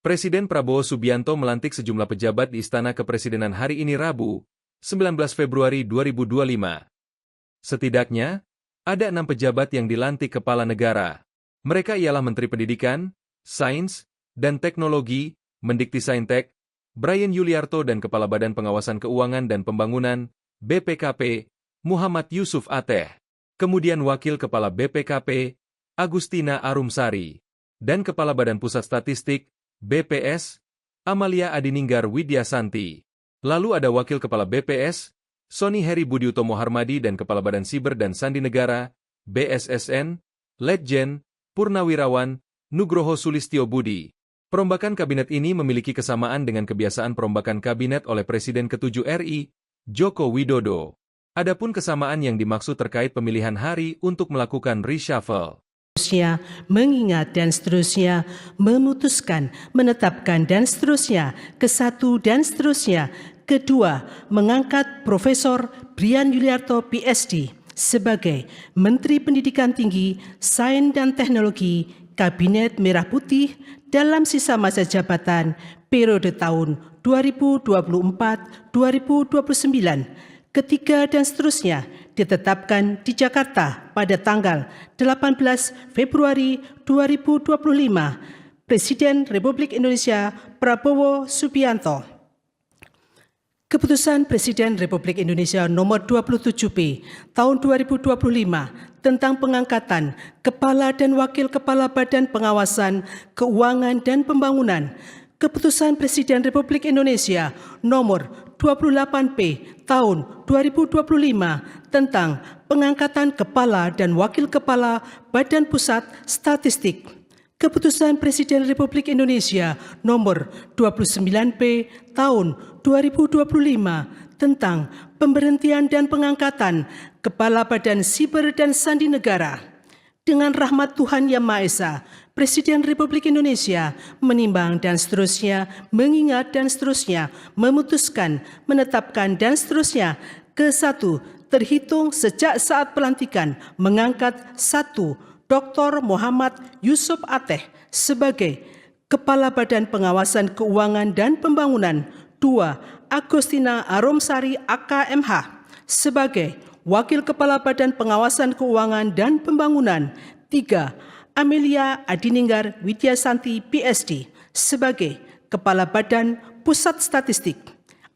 Presiden Prabowo Subianto melantik sejumlah pejabat di Istana Kepresidenan hari ini Rabu, 19 Februari 2025. Setidaknya, ada 6 pejabat yang dilantik kepala negara. Mereka ialah Menteri Pendidikan, Sains, dan Teknologi, Mendiktisaintek, Bryan Yuliarto dan Kepala Badan Pengawasan Keuangan dan Pembangunan, BPKP, Muhammad Yusuf Ateh. Kemudian Wakil Kepala BPKP, Agustina Arumsari. Dan Kepala Badan Pusat Statistik, BPS, Amalia Adininggar Widyasanti. Lalu ada Wakil Kepala BPS, Sony Heri Budi Utomo Harmadi dan Kepala Badan Siber dan Sandi Negara, BSSN, Letjen, Purnawirawan, Nugroho Sulistyo Budi. Perombakan kabinet ini memiliki kesamaan dengan kebiasaan perombakan kabinet oleh Presiden ke-7 RI, Joko Widodo. Adapun kesamaan yang dimaksud terkait pemilihan hari untuk melakukan reshuffle. Seterusnya, mengingat dan seterusnya, memutuskan, menetapkan dan seterusnya, ke-1 dan seterusnya, kedua, mengangkat Profesor Bryan Yuliarto PSD sebagai Menteri Pendidikan Tinggi, Sains dan Teknologi Kabinet Merah Putih dalam sisa masa jabatan periode tahun 2024-2029. Ketiga dan seterusnya ditetapkan di Jakarta pada tanggal 18 Februari 2025. Presiden Republik Indonesia Prabowo Subianto. Keputusan Presiden Republik Indonesia nomor 27B tahun 2025 tentang pengangkatan Kepala dan Wakil Kepala Badan Pengawasan Keuangan dan Pembangunan. Keputusan Presiden Republik Indonesia nomor 28P tahun 2025 tentang pengangkatan Kepala dan Wakil Kepala Badan Pusat Statistik. Keputusan Presiden Republik Indonesia nomor 29P tahun 2025 tentang pemberhentian dan pengangkatan Kepala Badan Siber dan Sandi Negara. Dengan rahmat Tuhan Yang Maha Esa, Presiden Republik Indonesia menimbang dan seterusnya, mengingat dan seterusnya, memutuskan, menetapkan dan seterusnya, ke-1 terhitung sejak saat pelantikan mengangkat 1. Dr. Muhammad Yusuf Ateh sebagai Kepala Badan Pengawasan Keuangan dan Pembangunan. 2. Agustina Arumsari AKMH sebagai Wakil Kepala Badan Pengawasan Keuangan dan Pembangunan. 3. Amelia Adininggar Widyasanti PSD sebagai Kepala Badan Pusat Statistik.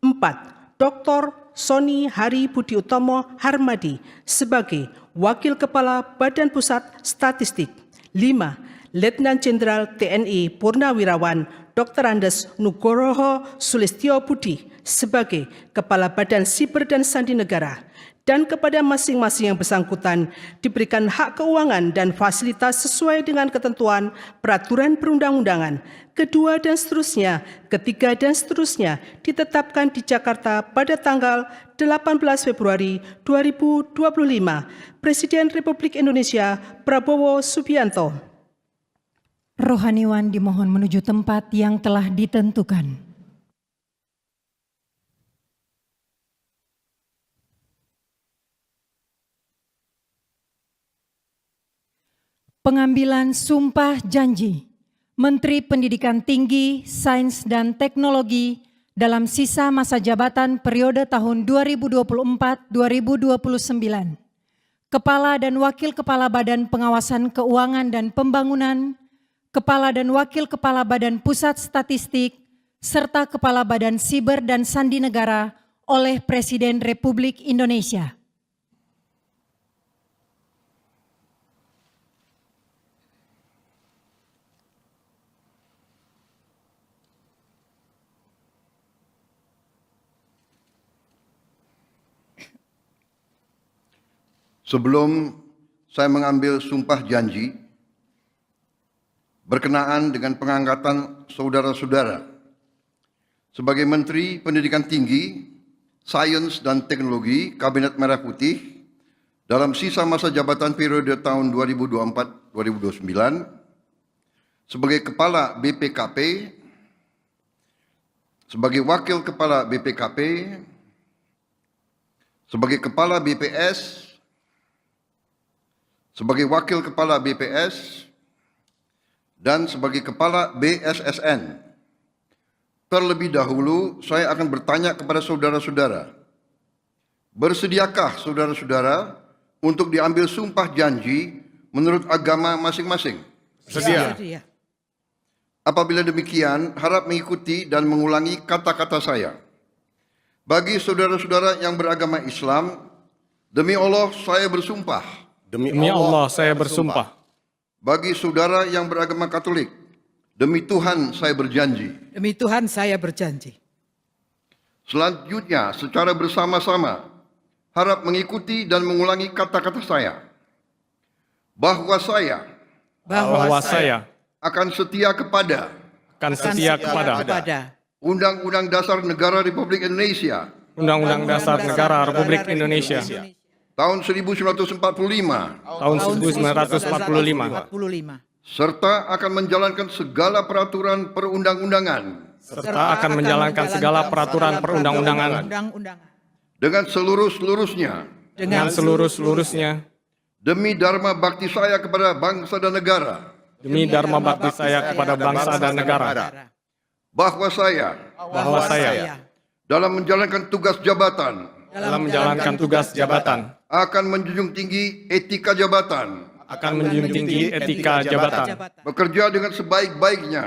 4. Dr. Sony Heri Budi Utomo Harmadi sebagai Wakil Kepala Badan Pusat Statistik. 5. Letnan Jenderal TNI Purnawirawan Dr. Andes Nugroho Sulistyo Budi sebagai Kepala Badan Siber dan Sandi Negara. Dan kepada masing-masing yang bersangkutan diberikan hak keuangan dan fasilitas sesuai dengan ketentuan peraturan perundang-undangan. Kedua dan seterusnya, ketiga dan seterusnya ditetapkan di Jakarta pada tanggal 18 Februari 2025. Presiden Republik Indonesia Prabowo Subianto. Rohaniwan dimohon menuju tempat yang telah ditentukan. Pengambilan sumpah janji Menteri Pendidikan Tinggi, Sains dan Teknologi dalam sisa masa jabatan periode tahun 2024-2029. Kepala dan Wakil Kepala Badan Pengawasan Keuangan dan Pembangunan, Kepala dan Wakil Kepala Badan Pusat Statistik, serta Kepala Badan Siber dan Sandi Negara oleh Presiden Republik Indonesia. Sebelum saya mengambil sumpah janji berkenaan dengan pengangkatan saudara-saudara sebagai Menteri Pendidikan Tinggi, Sains dan Teknologi Kabinet Merah Putih dalam sisa masa jabatan periode tahun 2024-2029, sebagai Kepala BPKP, sebagai Wakil Kepala BPKP, sebagai Kepala BPS, sebagai Wakil Kepala BPS, dan sebagai Kepala BSSN Terlebih dahulu, saya akan bertanya kepada saudara-saudara, bersediakah saudara-saudara untuk diambil sumpah janji menurut agama masing-masing? Sedia. Apabila demikian, harap mengikuti dan mengulangi kata-kata saya. Bagi saudara-saudara yang beragama Islam, demi Allah saya bersumpah. Demi Allah saya bersumpah. Bagi saudara yang beragama Katolik, demi Tuhan saya berjanji. Demi Tuhan saya berjanji. Selanjutnya, secara bersama-sama, harap mengikuti dan mengulangi kata-kata saya. Bahwa saya Bahwa saya akan setia kepada akan setia kepada Undang-Undang Dasar Negara Republik Indonesia Undang-Undang Dasar Negara Republik Indonesia tahun 1945 tahun 1945 serta akan menjalankan segala peraturan perundang-undangan serta akan menjalankan segala peraturan perundang-undangan dengan seluruh-seluruhnya demi dharma bakti saya kepada bangsa dan negara. demi dharma bakti saya kepada bangsa dan negara. Bahwa saya dalam menjalankan tugas jabatan akan menjunjung tinggi etika jabatan, bekerja dengan sebaik-baiknya,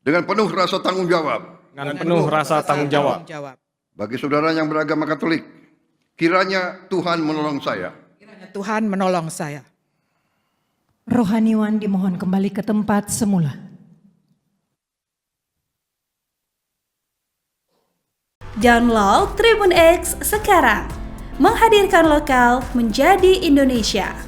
dengan penuh rasa tanggung jawab. Bagi saudara yang beragama Katolik, kiranya Tuhan menolong saya. Rohaniwan dimohon kembali ke tempat semula. Download Tribun X sekarang, menghadirkan lokal menjadi Indonesia.